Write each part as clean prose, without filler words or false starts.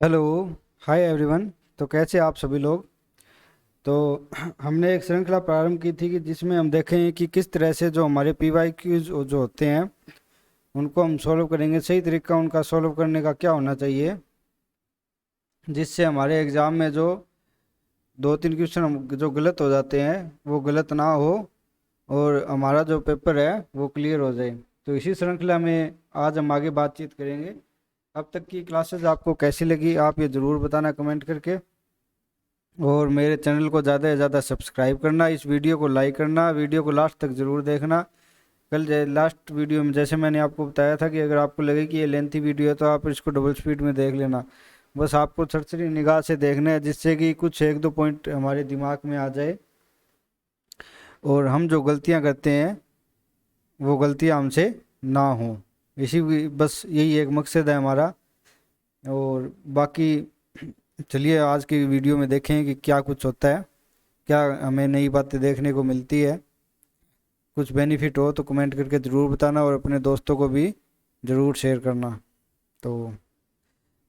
Hello. Hi everyone. तो कैसे आप सभी लोग। तो हमने एक श्रृंखला प्रारंभ की थी कि जिसमें हम देखें कि किस तरह से जो हमारे पीवाईक्यूज जो होते हैं उनको हम सॉल्व करेंगे। सही तरीका उनका सॉल्व करने का क्या होना चाहिए जिससे हमारे एग्ज़ाम में जो दो तीन क्वेश्चन जो गलत हो जाते हैं वो गलत ना हो और हमारा जो पेपर है वो क्लियर हो जाए। तो इसी श्रृंखला में आज हम आगे बातचीत करेंगे। अब तक की क्लासेस आपको कैसी लगी आप ये ज़रूर बताना कमेंट करके, और मेरे चैनल को ज़्यादा से ज़्यादा सब्सक्राइब करना, इस वीडियो को लाइक करना, वीडियो को लास्ट तक ज़रूर देखना। कल लास्ट वीडियो में जैसे मैंने आपको बताया था कि अगर आपको लगे कि ये लेंथी वीडियो है तो आप इसको डबल स्पीड में देख लेना। बस आपको सरसरी निगाह से देखना है जिससे कि कुछ एक दो पॉइंट हमारे दिमाग में आ जाए और हम जो गलतियां करते हैं वो गलतियां हमसे ना हों। बस यही एक मकसद है हमारा। और बाकी चलिए आज की वीडियो में देखें कि क्या कुछ होता है, क्या हमें नई बातें देखने को मिलती है। कुछ बेनिफिट हो तो कमेंट करके ज़रूर बताना और अपने दोस्तों को भी ज़रूर शेयर करना। तो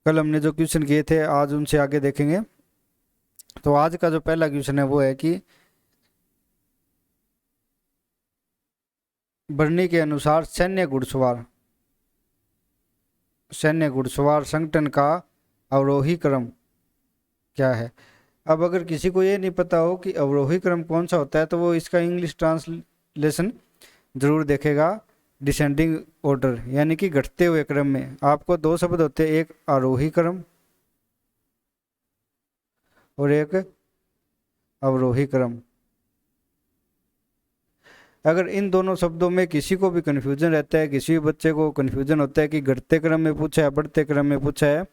कल हमने जो क्वेश्चन किए थे आज उनसे आगे देखेंगे। तो आज का जो पहला क्वेश्चन है वो है कि बरनी के अनुसार सैन्य घुड़सवार संगठन का अवरोही क्रम क्या है। अब अगर किसी को ये नहीं पता हो कि अवरोही क्रम कौन सा होता है तो वो इसका इंग्लिश ट्रांसलेशन जरूर देखेगा। डिसेंडिंग ऑर्डर यानी कि घटते हुए क्रम में आपको दो शब्द होते हैं, एक आरोही क्रम और एक अवरोही क्रम। अगर इन दोनों शब्दों में किसी को भी कन्फ्यूजन रहता है, किसी भी बच्चे को कन्फ्यूजन होता है कि घटते क्रम में पूछा है बढ़ते क्रम में पूछा है,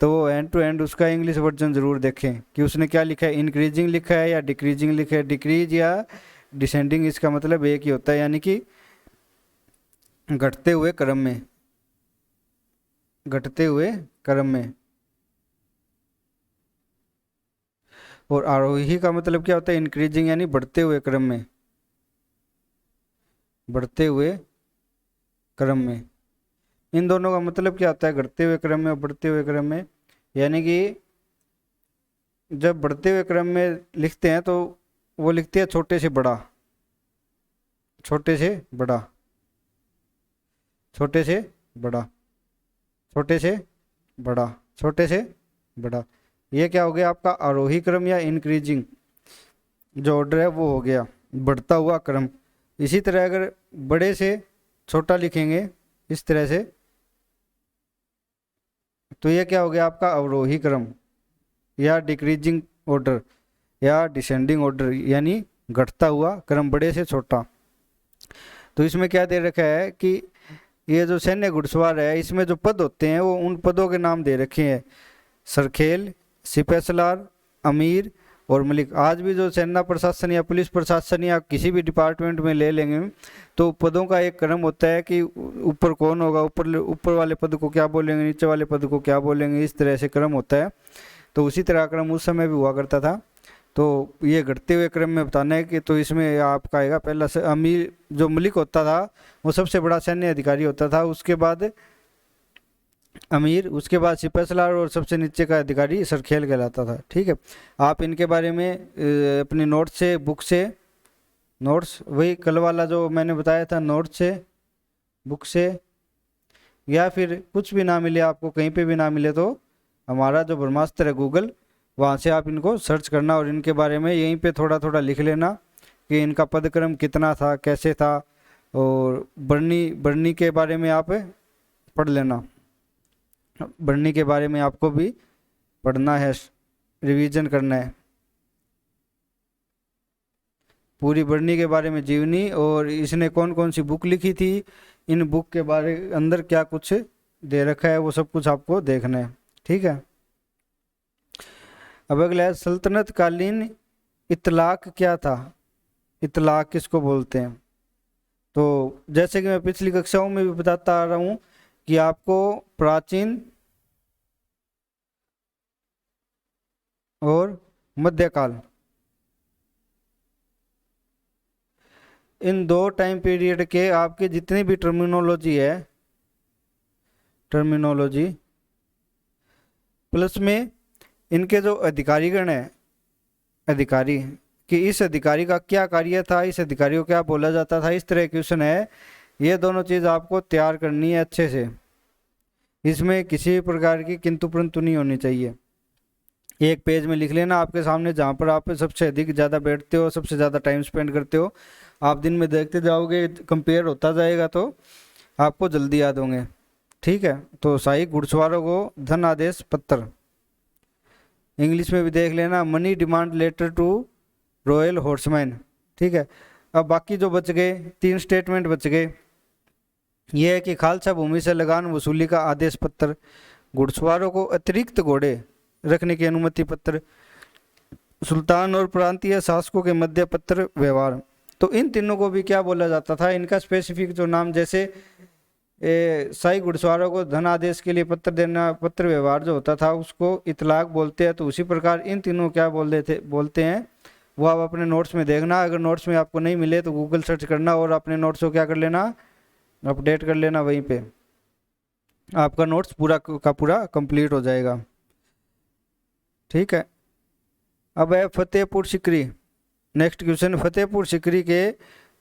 तो वो एंड टू एंड उसका इंग्लिश वर्जन जरूर देखें कि उसने क्या लिखा है, इंक्रीजिंग लिखा है या डिक्रीजिंग लिखा है। डिक्रीज या डिसेंडिंग इसका मतलब एक ही होता है, यानी कि घटते हुए क्रम में, घटते हुए क्रम में। और आरोही का मतलब क्या होता है, इंक्रीजिंग यानी बढ़ते हुए क्रम में, बढ़ते हुए क्रम में। इन दोनों का मतलब क्या होता है, घटते हुए क्रम में और बढ़ते हुए क्रम में। यानी कि जब बढ़ते हुए क्रम में लिखते हैं तो वो लिखते हैं छोटे से बड़ा, छोटे से बड़ा, छोटे से बड़ा, छोटे से बड़ा, छोटे से बड़ा। ये क्या हो गया आपका आरोही क्रम या इंक्रीजिंग जो ऑर्डर है वो हो गया, बढ़ता हुआ क्रम। इसी तरह अगर बड़े से छोटा लिखेंगे इस तरह से तो ये क्या हो गया आपका अवरोही क्रम या डिक्रीजिंग ऑर्डर या डिसेंडिंग ऑर्डर, यानी घटता हुआ क्रम, बड़े से छोटा। तो इसमें क्या दे रखा है कि ये जो सैन्य घुड़सवार है इसमें जो पद होते हैं वो उन पदों के नाम दे रखे हैं, सरखेल, सिपहसालार, अमीर और मलिक। आज भी जो सेना प्रशासन या पुलिस प्रशासन या किसी भी डिपार्टमेंट में ले लेंगे तो पदों का एक क्रम होता है कि ऊपर कौन होगा, ऊपर ऊपर वाले पद को क्या बोलेंगे, नीचे वाले पद को क्या बोलेंगे, इस तरह से क्रम होता है। तो उसी तरह क्रम उस समय भी हुआ करता था। तो ये घटते हुए क्रम में बताना है कि तो इसमें आपका आएगा पहला से अमीर, जो मलिक होता था वो सबसे बड़ा सैन्य अधिकारी होता था, उसके बाद अमीर, उसके बाद सिपहसालार और सबसे नीचे का अधिकारी सरखेल कहलाता था। ठीक है, आप इनके बारे में अपने नोट से, बुक से, नोट्स वही कल वाला जो मैंने बताया था, नोट से, बुक से, या फिर कुछ भी ना मिले आपको, कहीं पे भी ना मिले तो हमारा जो ब्रह्मास्त्र है गूगल, वहाँ से आप इनको सर्च करना और इनके बारे में यहीं पे थोड़ा थोड़ा लिख लेना कि इनका पदक्रम कितना था, कैसे था। और बरनी बरनी के बारे में आप पढ़ लेना, बरनी के बारे में आपको भी पढ़ना है, रिवीजन करना है पूरी बरनी के बारे में, जीवनी और इसने कौन कौन सी बुक लिखी थी, इन बुक के बारे अंदर क्या कुछ दे रखा है वो सब कुछ आपको देखना है। ठीक है, अब अगला है सल्तनत कालीन इतलाक क्या था। इतलाक किसको बोलते हैं। तो जैसे कि मैं पिछली कक्षाओं में भी बताता आ रहा हूँ कि आपको प्राचीन और मध्यकाल, इन दो टाइम पीरियड के आपके जितनी भी टर्मिनोलॉजी है, टर्मिनोलॉजी प्लस में इनके जो अधिकारीगण है, अधिकारी कि इस अधिकारी का क्या कार्य था, इस अधिकारी को क्या बोला जाता था, इस तरह क्वेश्चन है। ये दोनों चीज़ आपको तैयार करनी है अच्छे से, इसमें किसी भी प्रकार की किंतु परंतु नहीं होनी चाहिए। एक पेज में लिख लेना आपके सामने, जहाँ पर आप सबसे अधिक ज़्यादा बैठते हो, सबसे ज़्यादा टाइम स्पेंड करते हो। आप दिन में देखते जाओगे, कंपेयर होता जाएगा तो आपको जल्दी याद होंगे। ठीक है, तो शाही घुड़सवारों को धन आदेश पत्र, इंग्लिश में भी देख लेना, money demand letter to royal horseman. ठीक है, अब बाकी जो बच गए 3 स्टेटमेंट बच गए, ये है कि खालसा भूमि से लगान वसूली का आदेश पत्र, घुड़सवारों को अतिरिक्त घोड़े रखने की अनुमति पत्र, सुल्तान और प्रांतीय शासकों के मध्य पत्र व्यवहार। तो इन तीनों को भी क्या बोला जाता था, इनका स्पेसिफिक जो नाम, जैसे शाही घुड़सवारों को धन आदेश के लिए पत्र देना, पत्र व्यवहार जो होता था उसको इतलाक बोलते हैं, तो उसी प्रकार इन तीनों क्या बोलते हैं वो आप अपने नोट्स में देखना। अगर नोट्स में आपको नहीं मिले तो गूगल सर्च करना और अपने नोट्स को क्या कर लेना, अपडेट कर लेना, वहीं पे आपका नोट्स पूरा का पूरा कंप्लीट हो जाएगा। ठीक है, अब है फतेहपुर सिकरी। नेक्स्ट क्वेश्चन, फतेहपुर सिकरी के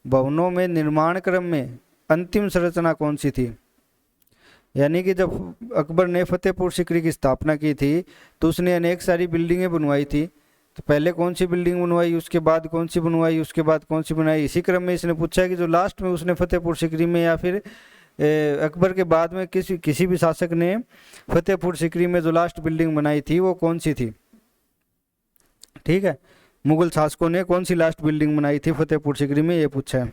भवनों में निर्माण क्रम में अंतिम संरचना कौन सी थी? यानी कि जब अकबर ने फतेहपुर सिकरी की स्थापना की थी तो उसने अनेक सारी बिल्डिंगें बनवाई थी, तो पहले कौन सी बिल्डिंग बनवाई, उसके बाद कौन सी बनवाई, उसके बाद कौन सी बनाई, इसी क्रम में इसने पूछा है कि जो लास्ट में उसने फतेहपुर सिकरी में या फिर अकबर के बाद में किसी भी शासक ने फतेहपुर सिकरी में जो लास्ट बिल्डिंग बनाई थी वो कौन सी थी। ठीक है, मुगल शासकों ने कौन सी लास्ट बिल्डिंग बनाई थी फतेहपुर सिकरी में, ये पूछा है।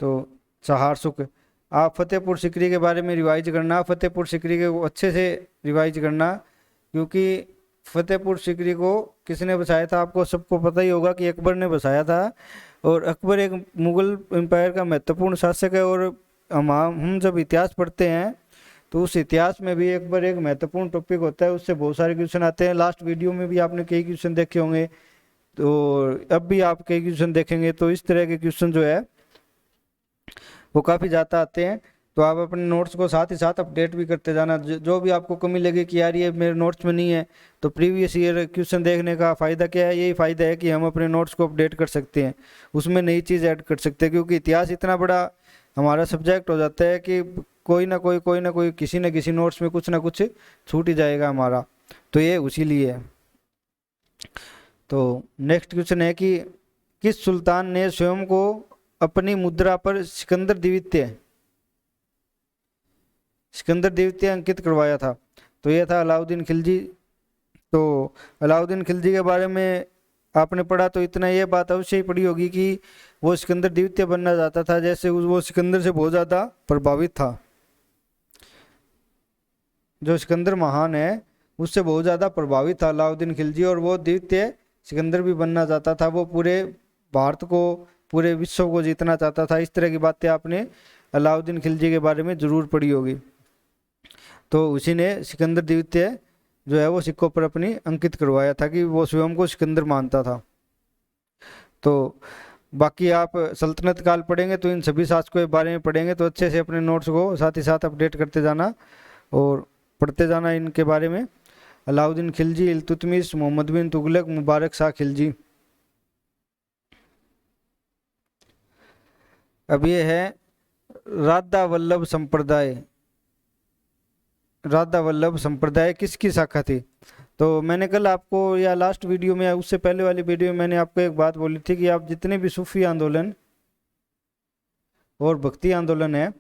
तो सहारसुक, आप फतेहपुर सिकरी के बारे में रिवाइज करना, फतेहपुर सिकरी के अच्छे से रिवाइज करना, क्योंकि फतेहपुर सिकरी को किसने बसाया था आपको सबको पता ही होगा कि अकबर ने बसाया था। और अकबर एक मुगल एम्पायर का महत्वपूर्ण शासक है, और हम जब इतिहास पढ़ते हैं तो उस इतिहास में भी अकबर एक महत्वपूर्ण टॉपिक होता है, उससे बहुत सारे क्वेश्चन आते हैं। लास्ट वीडियो में भी आपने कई क्वेश्चन देखे होंगे, तो अब भी आप कई क्वेश्चन देखेंगे, तो इस तरह के क्वेश्चन जो है वो काफ़ी ज़्यादा आते हैं। तो आप अपने नोट्स को साथ ही साथ अपडेट भी करते जाना, जो भी आपको कमी लगे कि यार ये मेरे नोट्स में नहीं है, तो प्रीवियस ईयर क्वेश्चन देखने का फ़ायदा क्या है, यही फ़ायदा है कि हम अपने नोट्स को अपडेट कर सकते हैं, उसमें नई चीज़ ऐड कर सकते हैं। क्योंकि इतिहास इतना बड़ा हमारा सब्जेक्ट हो जाता है कि कोई ना कोई किसी न किसी नोट्स में कुछ ना कुछ छूट ही जाएगा हमारा, तो ये उसी लिए है। तो नेक्स्ट क्वेश्चन है कि किस सुल्तान ने स्वयं को अपनी मुद्रा पर सिकंदर द्वितीय अंकित करवाया था? तो यह था अलाउद्दीन खिलजी। तो अलाउद्दीन खिलजी के बारे में आपने पढ़ा तो इतना ये बात अवश्य ही पढ़ी होगी कि वो सिकंदर द्वितीय बनना चाहता था, जैसे वो सिकंदर से बहुत ज़्यादा प्रभावित था। जो सिकंदर महान है उससे बहुत ज़्यादा प्रभावित था अलाउद्दीन खिलजी, और वो द्वितीय सिकंदर भी बनना चाहता था, वो पूरे भारत को, पूरे विश्व को जीतना चाहता था। इस तरह की बातें आपने अलाउद्दीन खिलजी के बारे में ज़रूर पढ़ी होगी। तो उसी ने सिकंदर द्वितीय जो है वो सिक्कों पर अपनी अंकित करवाया था कि वो स्वयं को सिकंदर मानता था। तो बाकी आप सल्तनत काल पढ़ेंगे तो इन सभी शासकों के बारे में पढ़ेंगे, तो अच्छे से अपने नोट्स को साथ ही साथ अपडेट करते जाना और पढ़ते जाना इनके बारे में। अलाउद्दीन खिलजी, इल्तुतमिश, मोहम्मद बिन तुगलक, मुबारक शाह खिलजी। अब ये है राधा वल्लभ संप्रदाय। राधा वल्लभ संप्रदाय किसकी शाखा थी? तो मैंने कल आपको, या लास्ट वीडियो में, उससे पहले वाली वीडियो में मैंने आपको एक बात बोली थी कि आप जितने भी सूफी आंदोलन और भक्ति आंदोलन है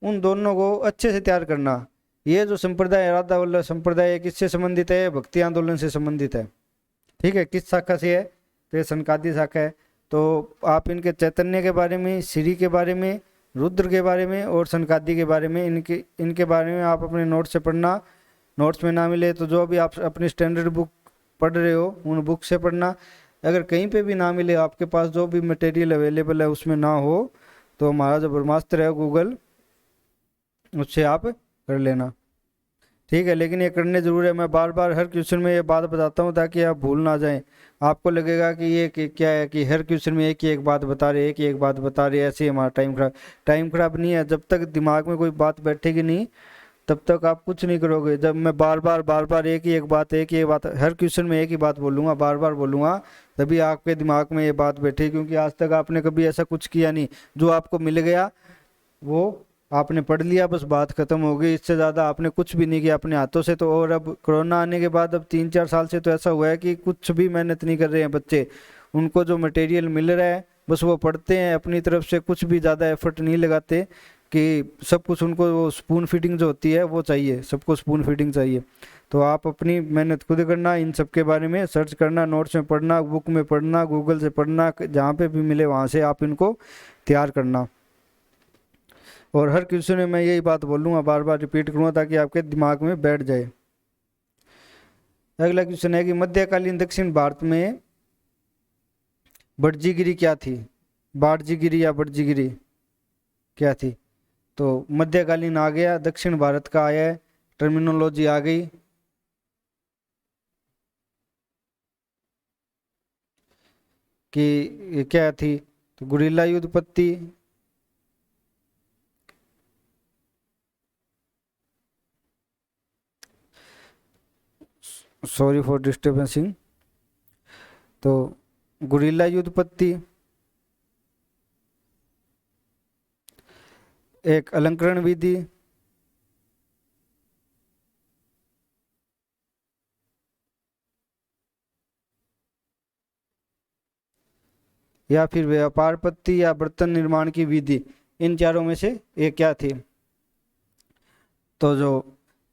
उन दोनों को अच्छे से तैयार करना। ये जो संप्रदाय राधा वल्लभ संप्रदाय किससे संबंधित है? भक्ति आंदोलन से संबंधित है। ठीक है, किस शाखा से है? तो ये सनकादी शाखा है। तो आप इनके चैतन्य के बारे में, श्री के बारे में, रुद्र के बारे में और सनकादी के बारे में, इनके बारे में आप अपने नोट्स से पढ़ना। नोट्स में ना मिले तो जो भी आप अपनी स्टैंडर्ड बुक पढ़ रहे हो उन बुक से पढ़ना। अगर कहीं पे भी ना मिले, आपके पास जो भी मटेरियल अवेलेबल है उसमें ना हो, तो हमारा जो ब्रह्मास्त्र है गूगल, उससे आप कर लेना। ठीक है, लेकिन ये करने ज़रूर है। मैं बार बार हर क्वेश्चन में ये बात बताता हूँ ताकि आप भूल ना जाएं। आपको लगेगा कि ये क्या है कि हर क्वेश्चन में एक ही एक बात बता रहे, एक ही एक बात बता रहे, ऐसे ही हमारा टाइम खराब नहीं है। जब तक दिमाग में कोई बात बैठेगी नहीं तब तक आप कुछ नहीं करोगे। जब मैं बार बार एक ही एक बात हर क्वेश्चन में एक ही बात बोलूँगा, बार बार बोलूँगा, तभी आपके दिमाग में ये बात बैठी, क्योंकि आज तक आपने कभी ऐसा कुछ किया नहीं। जो आपको मिल गया वो आपने पढ़ लिया, बस बात खत्म हो गई। इससे ज़्यादा आपने कुछ भी नहीं किया अपने हाथों से। तो और अब कोरोना आने के बाद अब 3-4 साल से तो ऐसा हुआ है कि कुछ भी मेहनत नहीं कर रहे हैं बच्चे। उनको जो मटेरियल मिल रहा है बस वो पढ़ते हैं, अपनी तरफ से कुछ भी ज़्यादा एफर्ट नहीं लगाते कि सब कुछ उनको वो स्पून फीडिंग जो होती है वो चाहिए, सबको स्पून फीडिंग चाहिए। तो आप अपनी मेहनत खुद करना, इन सब के बारे में सर्च करना, नोट्स में पढ़ना, बुक में पढ़ना, गूगल से पढ़ना, जहाँ पे भी मिले वहाँ से आप इनको तैयार करना। और हर क्वेश्चन में मैं यही बात बोलूँगा, बार बार रिपीट करूँगा ताकि आपके दिमाग में बैठ जाए। अगला क्वेश्चन है कि मध्यकालीन दक्षिण भारत में बड़जीगिरी क्या थी? बाड़जीगिरी या बड़जीगिरी क्या थी? तो मध्यकालीन आ गया, दक्षिण भारत का आया है, टर्मिनोलॉजी आ गई। कि ये क्या थी? तो गुरिल्ला युद्ध पत्ती, सॉरी फॉर डिस्टर्बेंसिंग। तो गुरिल्ला युद्ध पत्ती, एक अलंकरण विधि, या फिर व्यापार पत्ती, या बर्तन निर्माण की विधि। इन चारों में से एक क्या थी? तो जो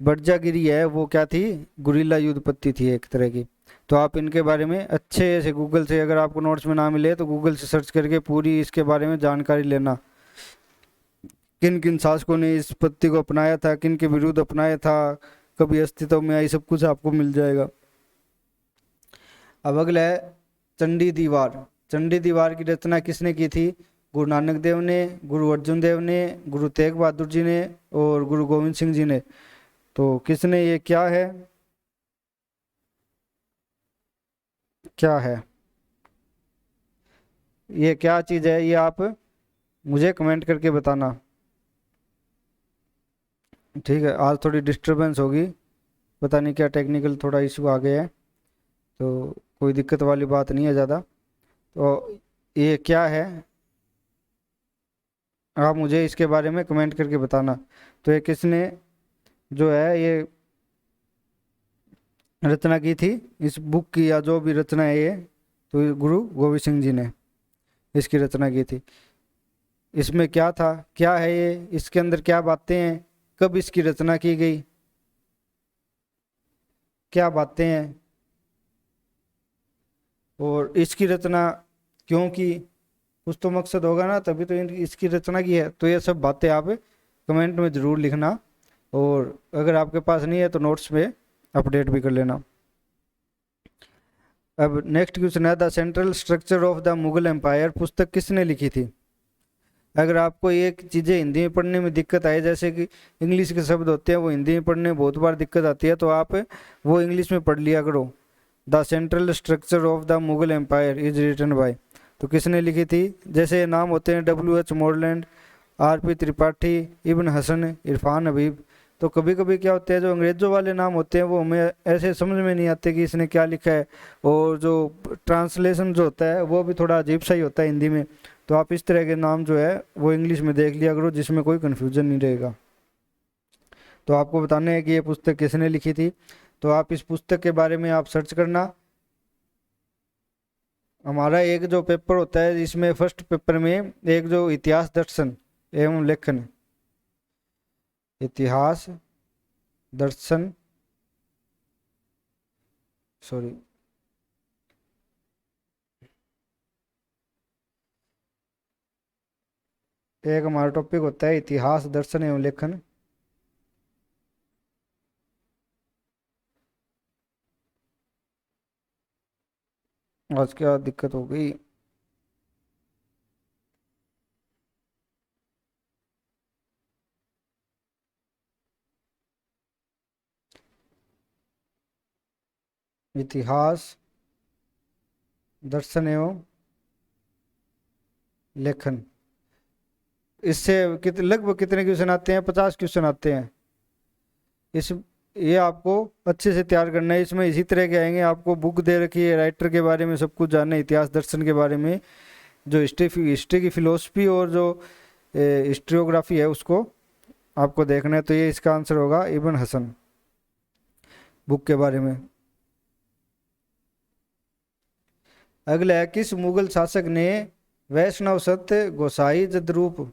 बड़जागिरी है वो क्या थी? गुरिल्ला युद्ध पत्ती थी एक तरह की। तो आप इनके बारे में अच्छे से गूगल से, अगर आपको नोट्स में ना मिले तो गूगल से सर्च करके पूरी इसके बारे में जानकारी लेना। किन किन शासकों ने इस पत्ती को अपनाया था, किन के विरुद्ध अपनाया था, कभी अस्तित्व में आई, सब कुछ आपको मिल जाएगा। अब अगला है चंडी दीवार। चंडी दीवार की रचना किसने की थी? गुरु नानक देव ने, गुरु अर्जुन देव ने, गुरु तेग बहादुर जी ने और गुरु गोविंद सिंह जी ने। तो किसने ये क्या है? क्या है ये? क्या चीज़ है ये? आप मुझे कमेंट करके बताना। ठीक है, आज थोड़ी डिस्टरबेंस होगी, पता नहीं क्या टेक्निकल थोड़ा इशू आ गया है, तो कोई दिक्कत वाली बात नहीं है ज़्यादा। तो ये क्या है? आप मुझे इसके बारे में कमेंट करके बताना। तो ये किसने जो है ये रचना की थी, इस बुक की या जो भी रचना है ये? तो ये गुरु गोविंद सिंह जी ने इसकी रचना की थी। इसमें क्या था, क्या है ये, इसके अंदर क्या बातें हैं, कब इसकी रचना की गई, क्या बातें हैं, और इसकी रचना क्यों की? कुछ तो मकसद होगा ना, तभी तो इसकी रचना की है। तो ये सब बातें आप कमेंट में ज़रूर लिखना, और अगर आपके पास नहीं है तो नोट्स में अपडेट भी कर लेना। अब नेक्स्ट क्वेश्चन है, the central structure of the Mughal empire पुस्तक किसने लिखी थी? अगर आपको एक चीज़ें हिंदी में पढ़ने में दिक्कत आए, जैसे कि इंग्लिश के शब्द होते हैं वो हिंदी में पढ़ने में बहुत बार दिक्कत आती है, तो आप वो इंग्लिश में पढ़ लिया करो। The central structure of the Mughal empire is written by. तो किसने लिखी थी? जैसे नाम होते हैं W.H. Moreland, R.P. Tripathi, Ibn Hasan, Irfan Habib. तो कभी कभी क्या होता है, जो अंग्रेज़ों वाले नाम होते हैं वो हमें ऐसे समझ में नहीं आते कि इसने क्या लिखा है, और जो ट्रांसलेशन जो होता है वो भी थोड़ा अजीब सा ही होता है हिंदी में। तो आप इस तरह के नाम जो है वो इंग्लिश में देख लिया करो, जिसमें कोई कन्फ्यूजन नहीं रहेगा। तो आपको बताना है कि ये पुस्तक किसने लिखी थी। तो आप इस पुस्तक के बारे में आप सर्च करना। हमारा एक जो पेपर होता है, इसमें फर्स्ट पेपर में एक जो इतिहास दर्शन एवं लेखन, इतिहास दर्शन, सॉरी, एक हमारा टॉपिक होता है इतिहास दर्शन एवं लेखन। आज क्या दिक्कत हो गई? इतिहास दर्शन एवं लेखन। इससे लगभग कितने क्वेश्चन आते हैं? 50 क्वेश्चन आते हैं। इस ये आपको अच्छे से तैयार करना है। इसमें इसी तरह के आएंगे, आपको बुक दे रखी है, राइटर के बारे में सब कुछ जानना है, इतिहास दर्शन के बारे में, जो हिस्ट्री की फिलोसफी और जो हिस्ट्रियोग्राफी है उसको आपको देखना है। तो ये इसका आंसर होगा इब्न हसन, बुक के बारे में। अगला है, किस मुगल शासक ने वैष्णव सत्य गोसाई जदरूप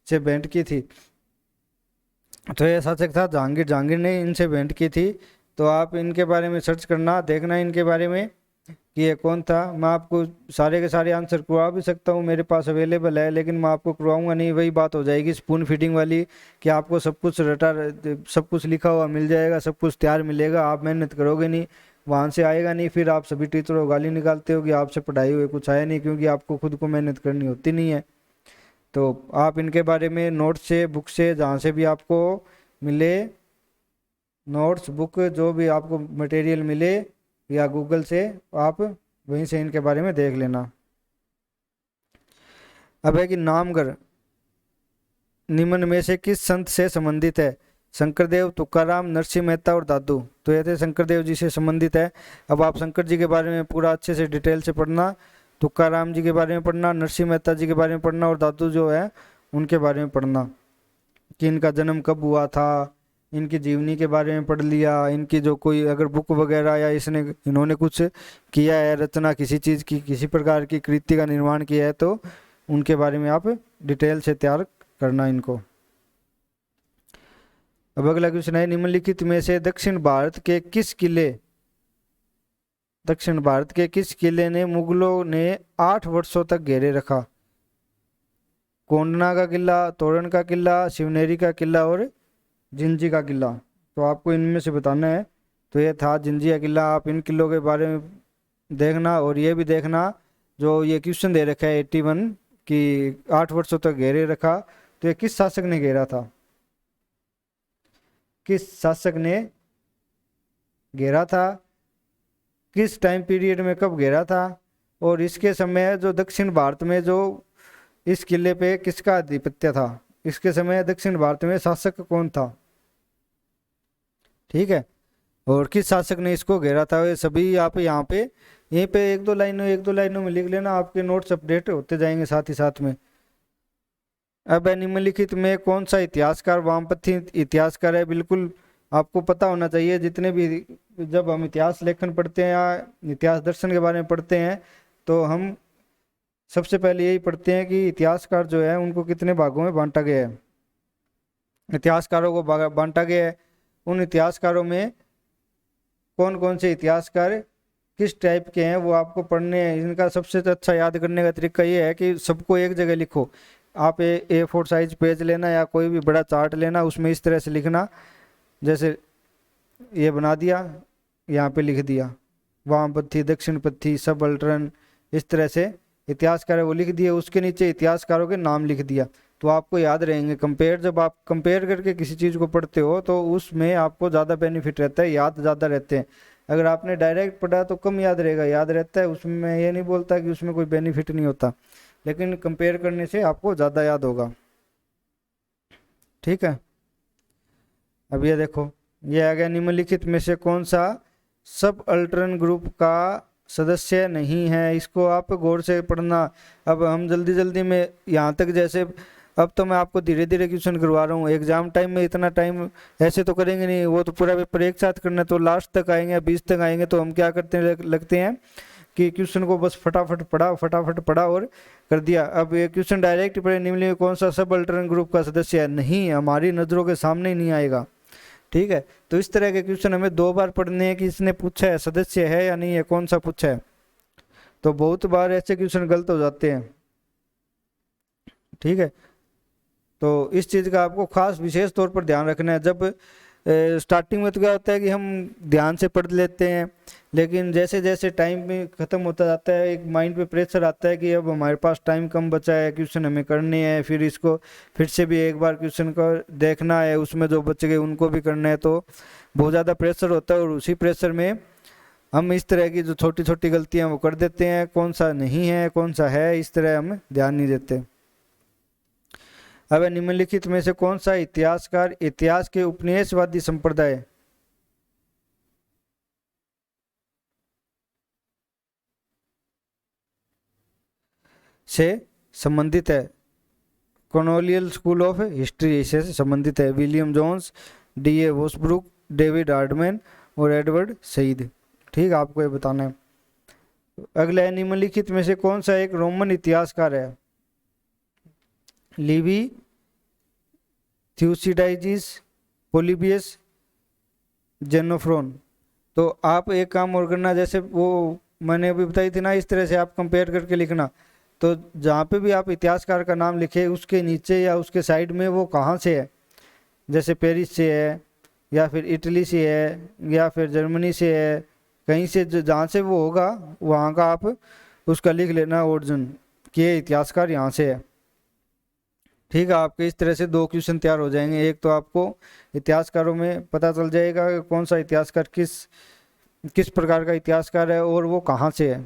से भेंट की थी? तो ये शासक था जहांगीर। जहांगीर ने इनसे भेंट की थी। तो आप इनके बारे में सर्च करना, देखना इनके बारे में कि ये कौन था। मैं आपको सारे के सारे आंसर करवा भी सकता हूँ, मेरे पास अवेलेबल है, लेकिन मैं आपको करवाऊंगा नहीं। वही बात हो जाएगी स्पून फीडिंग वाली कि आपको सब कुछ सब कुछ लिखा हुआ मिल जाएगा, सब कुछ तैयार मिलेगा, आप मेहनत करोगे नहीं, वहाँ से आएगा नहीं। फिर आप सभी टीचरों को गाली निकालते हो कि आपसे पढ़ाई हुई कुछ आया नहीं, क्योंकि आपको खुद को मेहनत करनी होती नहीं है। तो आप इनके बारे में नोट से, बुक से, जहाँ से भी आपको मिले, नोट्स, बुक, जो भी आपको मटेरियल मिले या गूगल से, आप वहीं से इनके बारे में देख लेना। अब है कि नामगर निम्न में से किस संत से संबंधित है? शंकरदेव, तुकाराम, नरसिंह मेहता और दादू। तो ये थे शंकरदेव जी से संबंधित है। अब आप शंकर जी के बारे में पूरा अच्छे से डिटेल से पढ़ना, तुकाराम जी के बारे में पढ़ना, नरसिंह मेहता जी के बारे में पढ़ना, और दादू जो है उनके बारे में पढ़ना कि इनका जन्म कब हुआ था, इनकी जीवनी के बारे में पढ़ लिया, इनकी जो कोई अगर बुक वगैरह या इन्होंने कुछ किया है, रचना किसी चीज़ की, किसी प्रकार की कृति का निर्माण किया है, तो उनके बारे में आप डिटेल से तैयार करना इनको। अब अगला क्वेश्चन है, निम्नलिखित में से दक्षिण भारत के किस किले ने मुगलों ने 8 वर्षों तक घेरे रखा? कोंडना का किला, तोरण का किला, शिवनेरी का किला और जिंजी का किला। तो आपको इनमें से बताना है। तो ये था जिंजी का किला। आप इन किलों के बारे में देखना, और ये भी देखना जो ये क्वेश्चन दे रखा है 81 कि 8 वर्षों तक घेरे रखा, तो ये किस शासक ने घेरा था? किस शासक ने घेरा था, किस टाइम पीरियड में, कब घेरा था, और इसके समय जो दक्षिण भारत में जो इस किले पे किसका आधिपत्य था, इसके समय दक्षिण भारत में शासक कौन था? ठीक है, और किस शासक ने इसको घेरा था, ये सभी आप यहाँ पे यहीं पे एक दो लाइनों में लिख लेना, आपके नोट्स अपडेट होते जाएंगे साथ ही साथ में। अब निम्नलिखित में कौन सा इतिहासकार वामपंथी इतिहासकार है? बिल्कुल आपको पता होना चाहिए। जितने भी, जब हम इतिहास लेखन पढ़ते हैं या इतिहास दर्शन के बारे में पढ़ते हैं, तो हम सबसे पहले यही पढ़ते हैं कि इतिहासकार जो है उनको कितने भागों में बांटा गया है, इतिहासकारों को बांटा गया है। उन इतिहासकारों में कौन कौन से इतिहासकार किस टाइप के हैं वो आपको पढ़ने हैं। इनका सबसे अच्छा याद करने का तरीका ये है कि सबको एक जगह लिखो। आप A4 साइज पेज लेना या कोई भी बड़ा चार्ट लेना, उसमें इस तरह से लिखना, जैसे ये बना दिया, यहाँ पे लिख दिया वामपंथी, दक्षिणपंथी, सबअल्टरन, इस तरह से इतिहासकार वो लिख दिए, उसके नीचे इतिहासकारों के नाम लिख दिया, तो आपको याद रहेंगे। जब आप कंपेयर करके किसी चीज़ को पढ़ते हो तो उसमें आपको ज़्यादा बेनिफिट रहता है, याद ज़्यादा रहते हैं। अगर आपने डायरेक्ट पढ़ा तो कम याद रहेगा, याद रहता है उसमें। मैं ये नहीं बोलता कि उसमें कोई बेनिफिट नहीं होता, लेकिन कंपेयर करने से आपको ज़्यादा याद होगा। ठीक है, अब ये देखो, ये आ गया, निम्नलिखित में से कौन सा सब अल्टरन ग्रुप का सदस्य नहीं है? इसको आप गौर से पढ़ना। अब हम जल्दी जल्दी में यहाँ तक, जैसे अब तो मैं आपको धीरे धीरे क्वेश्चन करवा रहा हूँ। एग्जाम टाइम में इतना टाइम ऐसे तो करेंगे नहीं, वो तो पूरा पेपर एक साथ करना, तो लास्ट तक आएंगे, 20 तक आएंगे, तो हम क्या करते हैं, लगते हैं कि क्वेश्चन को बस फटाफट पढ़ा और कर दिया। अब ये क्वेश्चन डायरेक्ट पढ़े, निम्नलिखित कौन सा सब अल्टरन ग्रुप का सदस्य है? नहीं, हमारी नज़रों के सामने ही नहीं आएगा। ठीक है, तो इस तरह के क्वेश्चन हमें 2 बार पढ़ने हैं कि इसने पूछा है सदस्य है या नहीं है, कौन सा पूछा है। तो बहुत बार ऐसे क्वेश्चन गलत हो जाते हैं। ठीक है, तो इस चीज़ का आपको खास विशेष तौर पर ध्यान रखना है। जब स्टार्टिंग में तो क्या होता है कि हम ध्यान से पढ़ लेते हैं, लेकिन जैसे जैसे टाइम में ख़त्म होता जाता है, एक माइंड पे प्रेशर आता है कि अब हमारे पास टाइम कम बचा है, क्वेश्चन हमें करने हैं, फिर इसको फिर से भी एक बार क्वेश्चन को देखना है, उसमें जो बच गए उनको भी करना है, तो बहुत ज़्यादा प्रेशर होता है। और उसी प्रेशर में हम इस तरह की जो छोटी छोटी गलतियाँ वो कर देते हैं, कौन सा नहीं है कौन सा है, इस तरह हम ध्यान नहीं देते। अब निम्नलिखित में से कौन सा इतिहासकार इतिहास के उपनिवेशवादी संप्रदाय से संबंधित है? कॉर्नेलियल स्कूल ऑफ हिस्ट्री से संबंधित है। William Jones, D A. Washbrook, David Hardman और एडवर्ड सईद। ठीक, आपको ये बताना है। अगला है, निम्नलिखित में से कौन सा एक रोमन इतिहासकार है? लिवी, थ्यूसिडाइजिस, पोलिबियस, जेनोफ्रोन। तो आप एक काम और करना, जैसे वो मैंने अभी बताई थी ना, इस तरह से आप कंपेयर करके लिखना। तो जहाँ पे भी आप इतिहासकार का नाम लिखे उसके नीचे या उसके साइड में वो कहाँ से है, जैसे पेरिस से है या फिर इटली से है या फिर जर्मनी से है, कहीं से जहाँ से वो होगा वहाँ का आप उसका लिख लेना ओरिजिन कि ये इतिहासकार यहाँ से है। ठीक है, आपके इस तरह से 2 क्वेश्चन तैयार हो जाएंगे। एक तो आपको इतिहासकारों में पता चल जाएगा कि कौन सा इतिहासकार किस प्रकार का इतिहासकार है और वो कहाँ से है।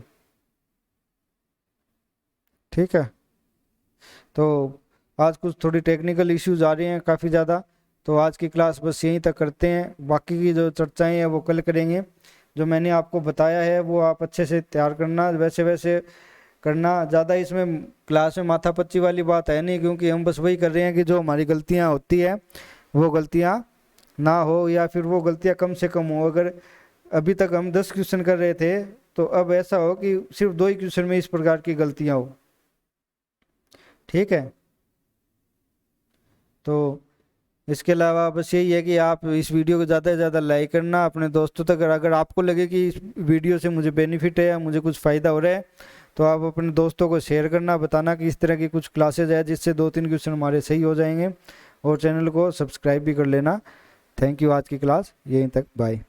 ठीक है, तो आज कुछ थोड़ी टेक्निकल इश्यूज आ रहे हैं काफ़ी ज़्यादा, तो आज की क्लास बस यहीं तक करते हैं। बाकी की जो चर्चाएं हैं वो कल करेंगे। जो मैंने आपको बताया है वो आप अच्छे से तैयार करना, वैसे वैसे करना। ज़्यादा इसमें क्लास में माथापच्ची वाली बात है नहीं, क्योंकि हम बस वही कर रहे हैं कि जो हमारी गलतियाँ होती है वो गलतियाँ ना हो या फिर वो गलतियाँ कम से कम हो। अगर अभी तक हम 10 क्वेश्चन कर रहे थे तो अब ऐसा हो कि सिर्फ 2 ही क्वेश्चन में इस प्रकार की गलतियाँ हो। ठीक है, तो इसके अलावा बस यही है कि आप इस वीडियो को ज़्यादा से ज़्यादा लाइक करना अपने दोस्तों तक। अगर आपको लगे कि इस वीडियो से मुझे बेनिफिट है या मुझे कुछ फ़ायदा हो रहा है तो आप अपने दोस्तों को शेयर करना, बताना कि इस तरह की कुछ क्लासेज है जिससे 2-3 क्वेश्चन हमारे सही हो जाएंगे। और चैनल को सब्सक्राइब भी कर लेना। थैंक यू, आज की क्लास यहीं तक, बाय।